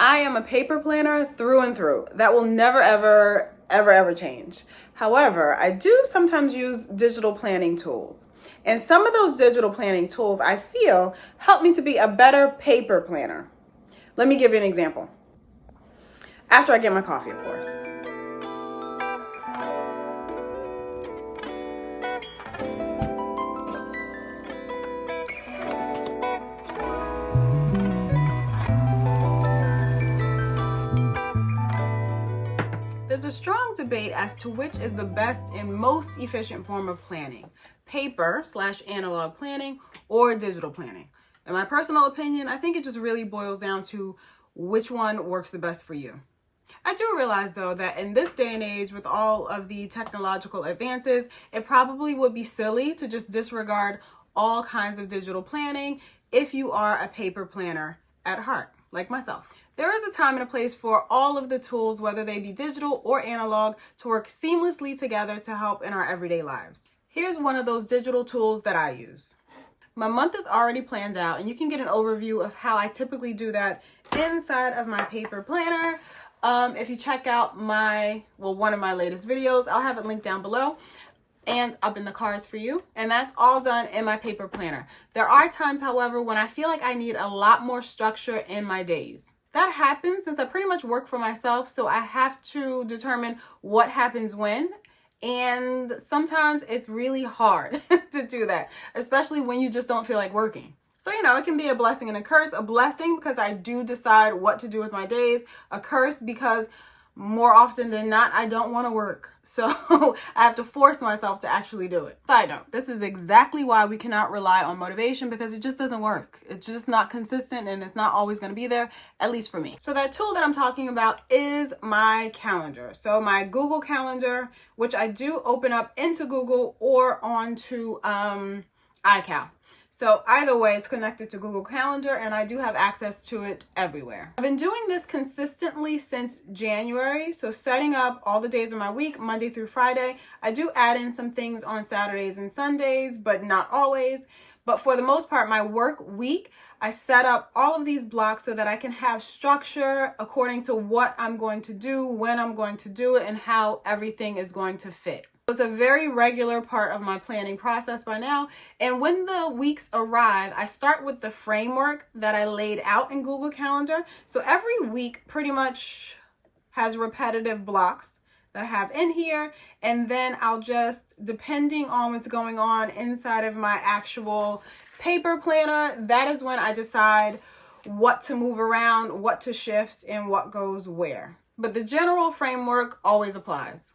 I am a paper planner through and through. That will never, ever change. However, I do sometimes use digital planning tools. And some of those digital planning tools, I feel, help me to be a better paper planner. Let me give you an example. After I get my coffee, of course. There's a strong debate as to which is the best and most efficient form of planning, paper/analog planning or digital planning. In my personal opinion, I think it just really boils down to which one works the best for you. I do realize, though, that in this day and age, with all of the technological advances, it probably would be silly to just disregard all kinds of digital planning if you are a paper planner at heart, like myself. There is a time and a place for all of the tools, whether they be digital or analog, to work seamlessly together to help in our everyday lives. Here's one of those digital tools that I use. My month is already planned out, and you can get an overview of how I typically do that inside of my paper planner. If you check out one of my latest videos, I'll have it linked down below and up in the cards for you. And that's all done in my paper planner. There are times, however, when I feel like I need a lot more structure in my days. That happens since I pretty much work for myself, so I have to determine what happens when. And sometimes it's really hard to do that, especially when you just don't feel like working. So, it can be a blessing and a curse. A blessing because I do decide what to do with my days. A curse because more often than not, I don't want to work. So I have to force myself to actually do it. Side note, this is exactly why we cannot rely on motivation, because it just doesn't work. It's just not consistent and it's not always going to be there, at least for me. So that tool that I'm talking about is my calendar. So my Google Calendar, which I do open up into Google or onto iCal. So either way, it's connected to Google Calendar, and I do have access to it everywhere. I've been doing this consistently since January, so setting up all the days of my week, Monday through Friday. I do add in some things on Saturdays and Sundays, but not always. But for the most part, my work week, I set up all of these blocks so that I can have structure according to what I'm going to do, when I'm going to do it, and how everything is going to fit. It's a very regular part of my planning process by now. And when the weeks arrive, I start with the framework that I laid out in Google Calendar. So every week pretty much has repetitive blocks that I have in here. And then I'll just, depending on what's going on inside of my actual paper planner, that is when I decide what to move around, what to shift, and what goes where. But the general framework always applies.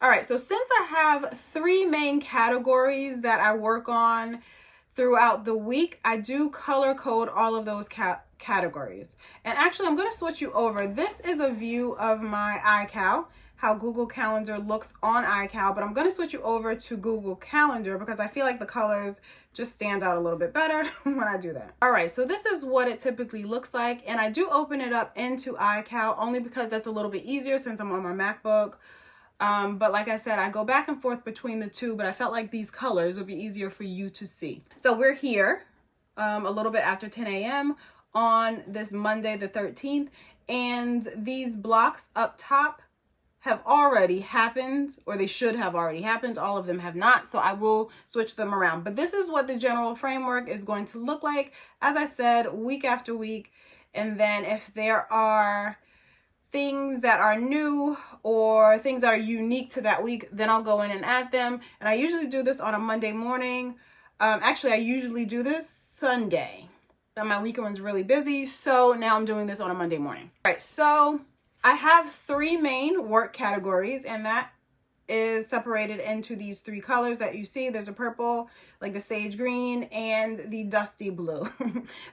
All right, so since I have 3 main categories that I work on throughout the week, I do color code all of those categories. And actually, I'm going to switch you over. This is a view of my iCal, how Google Calendar looks on iCal, but I'm going to switch you over to Google Calendar because I feel like the colors just stand out a little bit better when I do that. All right, so this is what it typically looks like, and I do open it up into iCal only because that's a little bit easier since I'm on my MacBook. But like I said, I go back and forth between the two, but I felt like these colors would be easier for you to see. So we're here a little bit after 10 a.m. on this Monday the 13th, and these blocks up top have already happened, or they should have already happened. All of them have not, so I will switch them around. But this is what the general framework is going to look like, as I said, week after week. And then if there are things that are new or things that are unique to that week, then I'll go in and add them. And I usually do this on a Monday morning. Actually, I usually do this Sunday. But my weekend was really busy, so now I'm doing this on a Monday morning. All right, so I have 3 main work categories, and that is separated into these 3 colors that you see. There's a purple, like the sage green, and the dusty blue.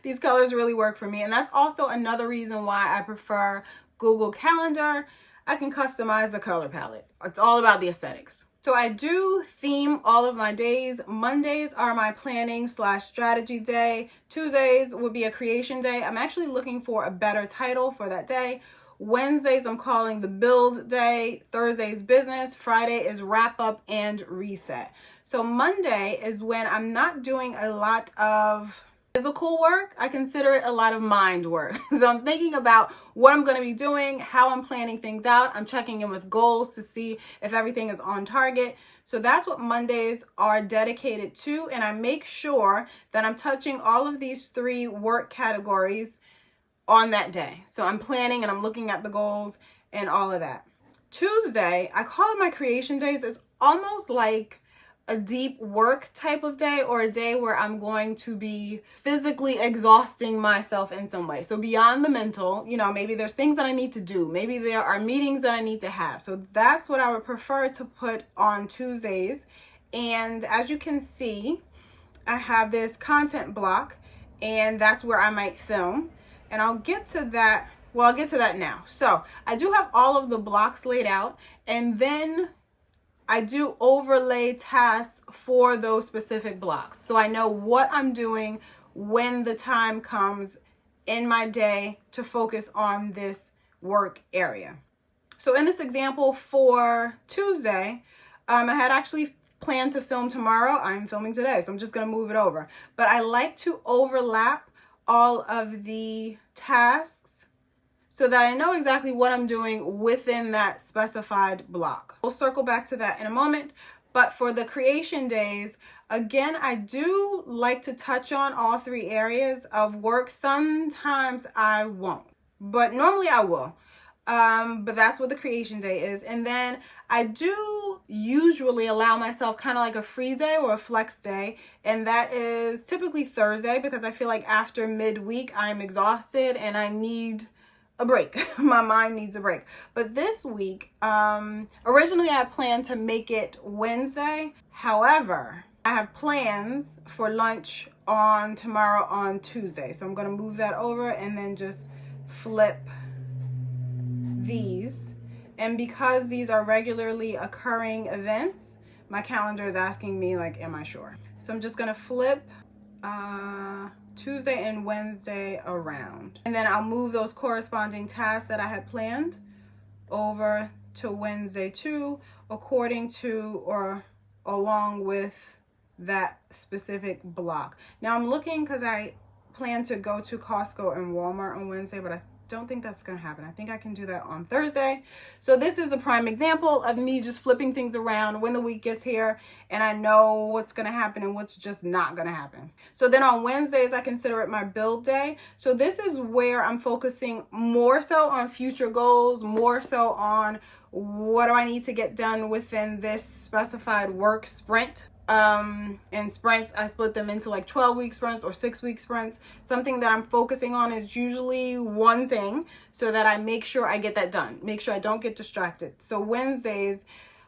These colors really work for me, and that's also another reason why I prefer Google Calendar. I can customize the color palette. It's all about the aesthetics. So I do theme all of my days. Mondays are my planning/strategy day. Tuesdays would be a creation day. I'm actually looking for a better title for that day. Wednesdays I'm calling the build day. Thursday's business. Friday is wrap up and reset. So Monday is when I'm not doing a lot of Physical work, I consider it a lot of mind work. So I'm thinking about what I'm going to be doing, how I'm planning things out. I'm checking in with goals to see if everything is on target. So that's what Mondays are dedicated to. And I make sure that I'm touching all of these 3 work categories on that day. So I'm planning and I'm looking at the goals and all of that. Tuesday, I call it my creation days. It's almost like a deep work type of day, or a day where I'm going to be physically exhausting myself in some way. So beyond the mental, maybe there's things that I need to do. Maybe there are meetings that I need to have. So that's what I would prefer to put on Tuesdays. And as you can see, I have this content block, and that's where I might film. And I'll get to that. Well, I'll get to that now. So I do have all of the blocks laid out, and then I do overlay tasks for those specific blocks. So I know what I'm doing when the time comes in my day to focus on this work area. So in this example for Tuesday, I had actually planned to film tomorrow. I'm filming today, so I'm just going to move it over. But I like to overlap all of the tasks so that I know exactly what I'm doing within that specified block. We'll circle back to that in a moment. But for the creation days, again, I do like to touch on all 3 areas of work. Sometimes I won't, but normally I will. But that's what the creation day is. And then I do usually allow myself kind of like a free day or a flex day. And that is typically Thursday, because I feel like after midweek, I'm exhausted and I need a break. My mind needs a break. But this week, originally I planned to make it Wednesday. However, I have plans for lunch on tomorrow on Tuesday. So I'm going to move that over and then just flip these. And because these are regularly occurring events, my calendar is asking me, like, am I sure? So I'm just going to flip Tuesday and Wednesday around. And then I'll move those corresponding tasks that I had planned over to Wednesday too, according to or along with that specific block. Now I'm looking because I plan to go to Costco and Walmart on Wednesday, but I don't think that's going to happen. I think I can do that on Thursday. So this is a prime example of me just flipping things around when the week gets here and I know what's going to happen and what's just not going to happen. So then on Wednesdays, I consider it my build day. So this is where I'm focusing more so on future goals, more so on what do I need to get done within this specified work sprint. And sprints, I split them into like 12-week sprints or 6-week sprints. Something that I'm focusing on is usually one thing so that I make sure I get that done, make sure I don't get distracted. So Wednesdays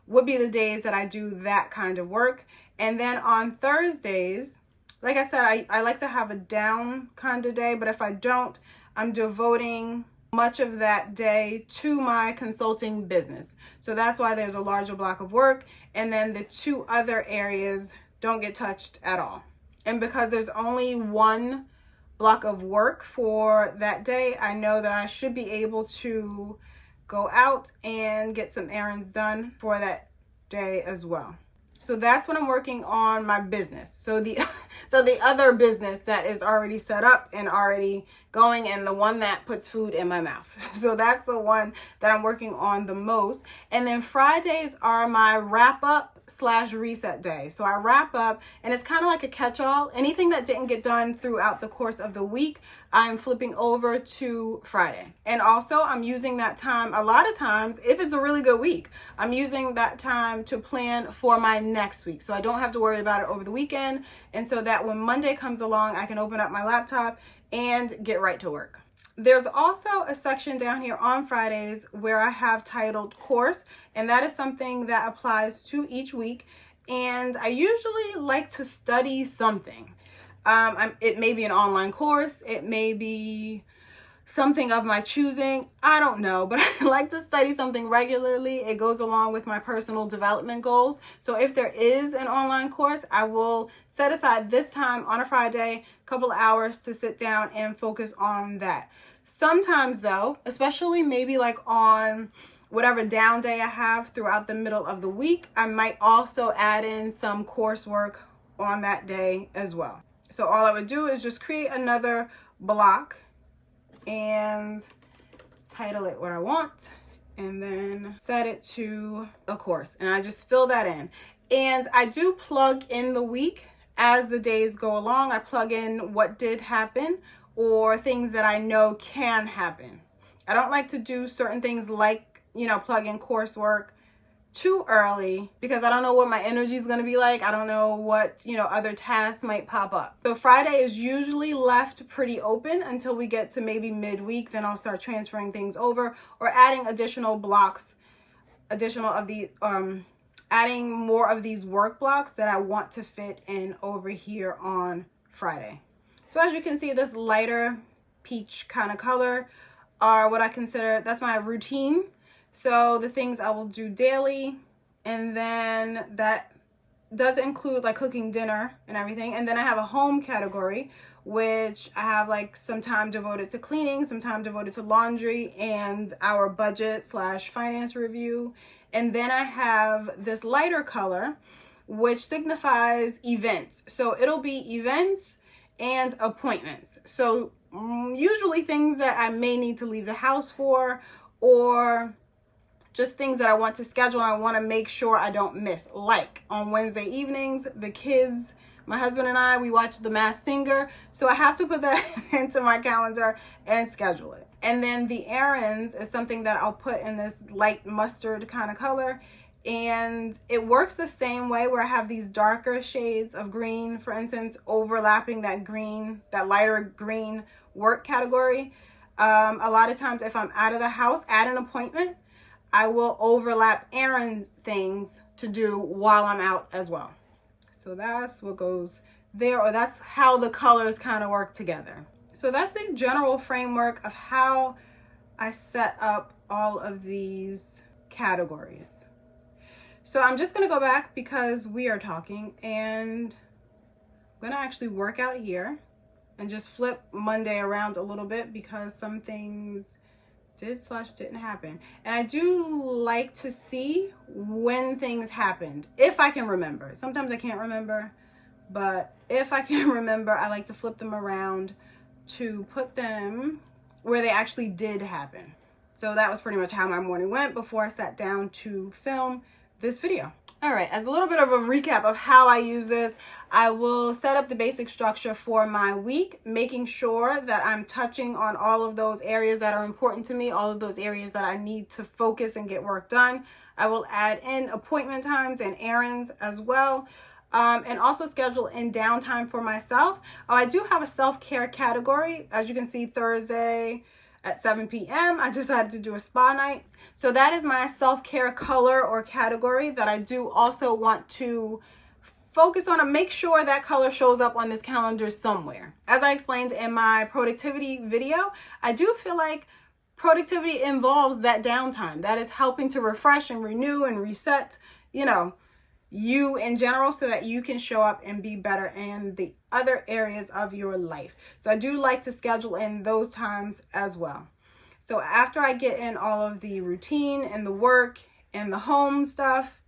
would be the days that I do that kind of work. And then on Thursdays, like I said, I like to have a down kind of day, but if I don't, I'm devoting much of that day to my consulting business. So that's why there's a larger block of work, and then the 2 other areas don't get touched at all. And because there's only one block of work for that day, I know that I should be able to go out and get some errands done for that day as well. So that's when I'm working on my business. So the other business that is already set up and already going, and the one that puts food in my mouth. So that's the one that I'm working on the most. And then Fridays are my wrap up / reset day. So I wrap up, and it's kind of like a catch-all. Anything that didn't get done throughout the course of the week, I'm flipping over to Friday. And also I'm using that time, a lot of times, if it's a really good week, I'm using that time to plan for my next week. So I don't have to worry about it over the weekend. And so that when Monday comes along, I can open up my laptop and get right to work. There's also a section down here on Fridays where I have titled course, and that is something that applies to each week. And I usually like to study something. It may be an online course, it may be something of my choosing, I don't know, but I like to study something regularly. It goes along with my personal development goals. So if there is an online course, I will set aside this time on a Friday, couple hours to sit down and focus on that. Sometimes though, especially maybe like on whatever down day I have throughout the middle of the week, I might also add in some coursework on that day as well. So all I would do is just create another block and title it what I want, and then set it to a course, and I just fill that in. And I do plug in the week as the days go along. I plug in what did happen or things that I know can happen. I don't like to do certain things like, plug in coursework too early, because I don't know what my energy is going to be like. I don't know what, other tasks might pop up. So Friday is usually left pretty open until we get to maybe midweek. Then I'll start transferring things over or adding additional blocks, adding more of these work blocks that I want to fit in over here on Friday. So as you can see, this lighter peach kind of color are what I consider, that's my routine. So the things I will do daily, and then that does include like cooking dinner and everything. And then I have a home category, which I have like some time devoted to cleaning, some time devoted to laundry and our budget / finance review. And then I have this lighter color, which signifies events. So it'll be events and appointments. So usually things that I may need to leave the house for, or just things that I want to schedule and I want to make sure I don't miss. Like on Wednesday evenings, the kids, my husband and I, we watch The Masked Singer. So I have to put that into my calendar and schedule it. And then the errands is something that I'll put in this light mustard kind of color. And it works the same way, where I have these darker shades of green, for instance, overlapping that green, that lighter green work category. A lot of times if I'm out of the house at an appointment, I will overlap errand things to do while I'm out as well. So that's what goes there, or that's how the colors kind of work together. So that's the general framework of how I set up all of these categories. So I'm just going to go back because we are talking, and I'm going to actually work out here and just flip Monday around a little bit because some things didn't happen. And I do like to see when things happened, if I can remember. Sometimes I can't remember, but if I can remember, I like to flip them around to put them where they actually did happen. So that was pretty much how my morning went before I sat down to film this video. All right, as a little bit of a recap of how I use this, I will set up the basic structure for my week, making sure that I'm touching on all of those areas that are important to me, all of those areas that I need to focus and get work done. I will add in appointment times and errands as well, and also schedule in downtime for myself. I do have a self-care category. As you can see, Thursday at 7 p.m. I decided to do a spa night. So that is my self-care color or category that I do also want to focus on and make sure that color shows up on this calendar somewhere. As I explained in my productivity video, I do feel like productivity involves that downtime. That is helping to refresh and renew and reset, you in general, so that you can show up and be better in the other areas of your life. So I do like to schedule in those times as well. So after I get in all of the routine and the work and the home stuff,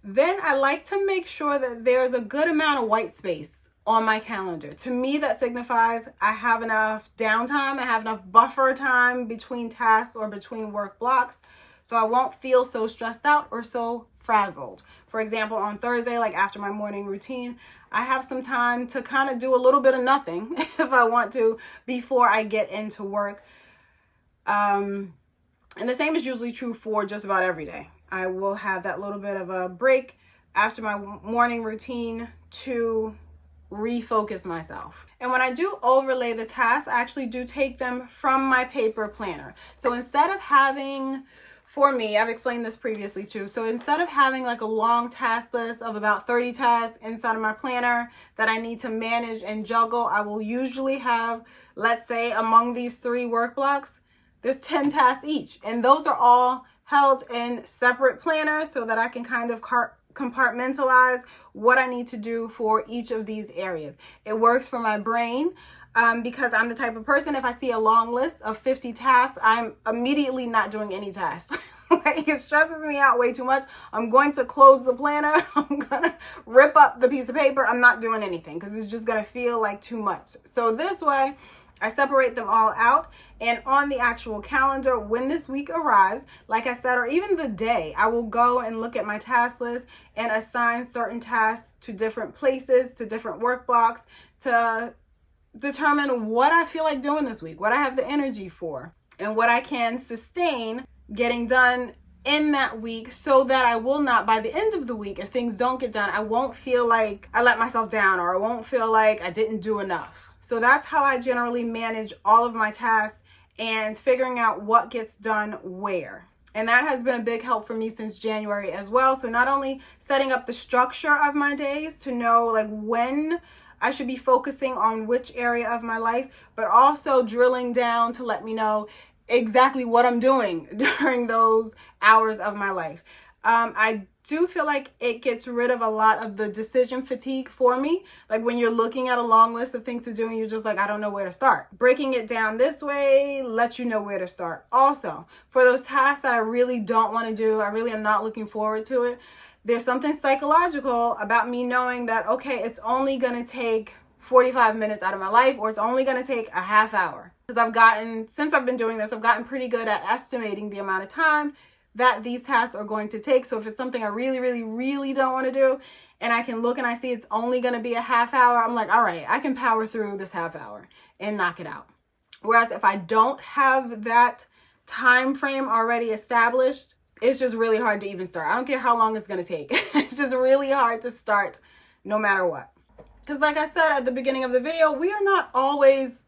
then I like to make sure that there's a good amount of white space on my calendar. To me, that signifies I have enough downtime, I have enough buffer time between tasks or between work blocks, so I won't feel so stressed out or so frazzled. For example, on Thursday, like after my morning routine, I have some time to kind of do a little bit of nothing if I want to before I get into work. And the same is usually true for just about every day. I will have that little bit of a break after my morning routine to refocus myself. And when I do overlay the tasks, I actually do take them from my paper planner. So instead of having, for me, I've explained this previously too. So instead of having like a long task list of about 30 tasks inside of my planner that I need to manage and juggle, I will usually have, let's say among these 3 work blocks, there's 10 tasks each. And those are all held in separate planners so that I can kind of compartmentalize what I need to do for each of these areas. It works for my brain. because I'm the type of person, if I see a long list of 50 tasks, I'm immediately not doing any tasks. Like, it stresses me out way too much. I'm going to close the planner. I'm going to rip up the piece of paper. I'm not doing anything because it's just going to feel like too much. So this way, I separate them all out, and on the actual calendar, when this week arrives, like I said, or even the day, I will go and look at my task list and assign certain tasks to different places, to different work blocks, to determine what I feel like doing this week, what I have the energy for, and what I can sustain getting done in that week, so that I will not, by the end of the week, if things don't get done, I won't feel like I let myself down, or I won't feel like I didn't do enough. So that's how I generally manage all of my tasks and figuring out what gets done where. And that has been a big help for me since January as well. So not only setting up the structure of my days to know like when I should be focusing on which area of my life, but also drilling down to let me know exactly what I'm doing during those hours of my life. I do feel like it gets rid of a lot of the decision fatigue for me. Like when you're looking at a long list of things to do and you're just like, I don't know where to start. Breaking it down this way lets you know where to start. Also, for those tasks that I really don't want to do, I really am not looking forward to it, there's something psychological about me knowing that, okay, it's only going to take 45 minutes out of my life, or it's only going to take a half hour. Because since I've been doing this, I've gotten pretty good at estimating the amount of time that these tasks are going to take. So if it's something I really, really, really don't want to do, and I can look and I see it's only going to be a half hour, I'm like, all right, I can power through this half hour and knock it out. Whereas if I don't have that time frame already established, it's just really hard to even start. I don't care how long it's going to take. It's just really hard to start no matter what. Because like I said at the beginning of the video, we are not always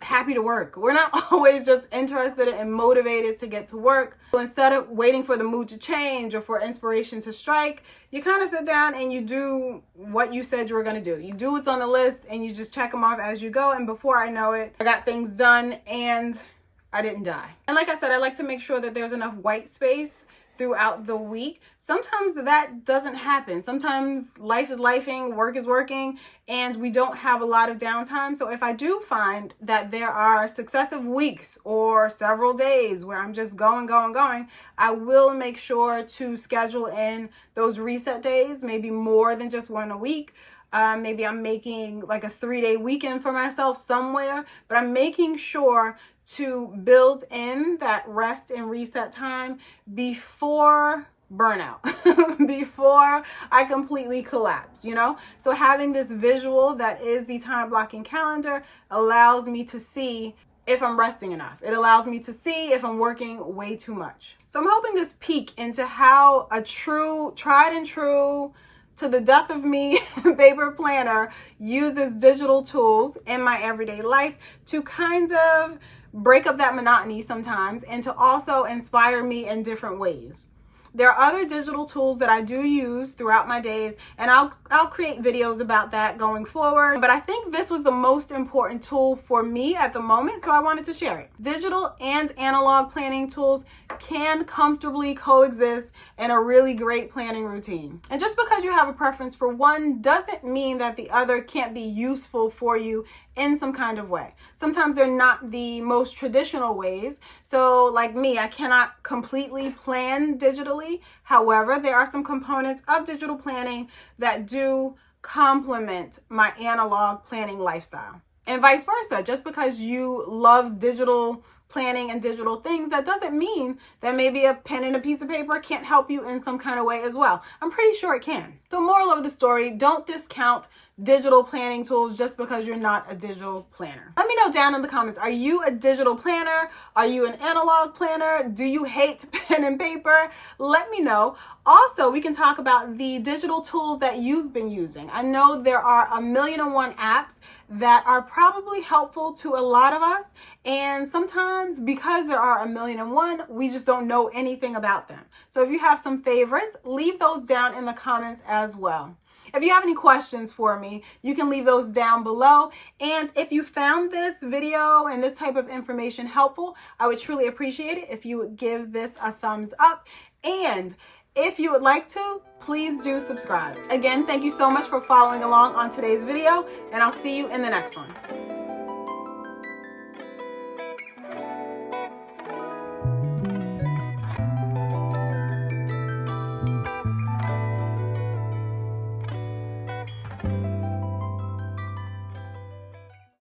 happy to work. We're not always just interested and motivated to get to work. So instead of waiting for the mood to change or for inspiration to strike, you kind of sit down and you do what you said you were going to do. You do what's on the list and you just check them off as you go. And before I know it, I got things done and I didn't die. And like I said, I like to make sure that there's enough white space throughout the week. Sometimes that doesn't happen. Sometimes life is lifing, work is working, and we don't have a lot of downtime. So if I do find that there are successive weeks or several days where I'm just going, I will make sure to schedule in those reset days, maybe more than just one a week. Maybe I'm making like a 3-day weekend for myself somewhere, but I'm making sure to build in that rest and reset time before burnout, before I completely collapse, you know? So having this visual that is the time blocking calendar allows me to see if I'm resting enough. It allows me to see if I'm working way too much. So I'm hoping this peek into how a true, tried and true, to the death of me paper planner uses digital tools in my everyday life to kind of break up that monotony sometimes and to also inspire me in different ways. There are other digital tools that I do use throughout my days, and I'll create videos about that going forward. But I think this was the most important tool for me at the moment, so I wanted to share it. Digital and analog planning tools can comfortably coexist in a really great planning routine. And just because you have a preference for one doesn't mean that the other can't be useful for you in some kind of way. Sometimes they're not the most traditional ways. So like me, I cannot completely plan digitally. However, there are some components of digital planning that do complement my analog planning lifestyle. And vice versa. Just because you love digital planning and digital things, that doesn't mean that maybe a pen and a piece of paper can't help you in some kind of way as well. I'm pretty sure it can. So moral of the story, don't discount digital planning tools just because you're not a digital planner. Let me know down in the comments, are you a digital planner? Are you an analog planner? Do you hate pen and paper? Let me know. Also, we can talk about the digital tools that you've been using. I know there are 1,000,001 apps that are probably helpful to a lot of us, and sometimes because there are 1,000,001, we just don't know anything about them. So if you have some favorites, leave those down in the comments as well. If you have any questions for me, you can leave those down below. And if you found this video and this type of information helpful, I would truly appreciate it if you would give this a thumbs up. And if you would like to, please do subscribe. Again, thank you so much for following along on today's video, and I'll see you in the next one.